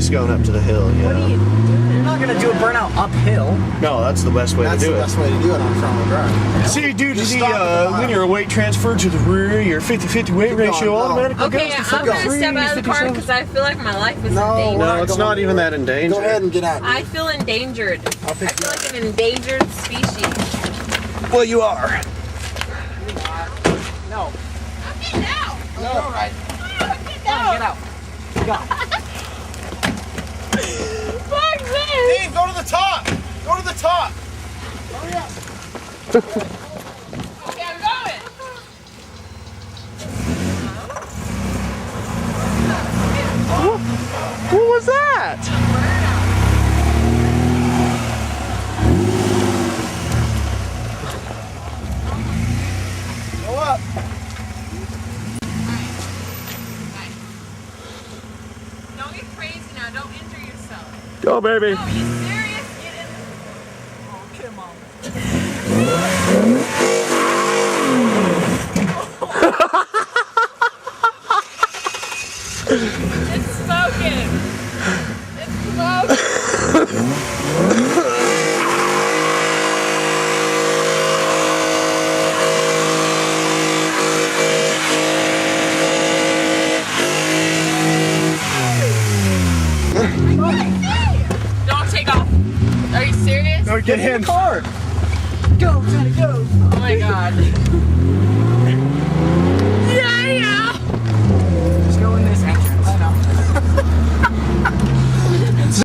just going up to the hill. Yeah. What are you doing? You're not gonna do a burnout uphill. No, that's the best way to do it. That's the best way to do it on front wheel drive. See, dude, Just the stop at the linear weight transfer to the rear, your 50-50 weight ratio going, no. automatically Okay, goes to I'm gonna 53, step out of the car 57. because I feel like my life is No, in danger. No, it's not even that in danger. Go ahead and get out. I feel endangered. I pick feel like an endangered species. Well, you are. No. I'm getting out. No. All right. I'm getting out. Get out. Go. Fuck this. Dave, go to the top. Go to the top. Hurry up. Okay, I'm going. What was that? Go up. Don't get crazy now. Don't injure yourself. Go, baby. No, are you serious? Get in. Oh, come on. It's smoking. It's smoking. Don't take off. Are you serious? No, get in. Car. Go, Johnny, go. Oh my god.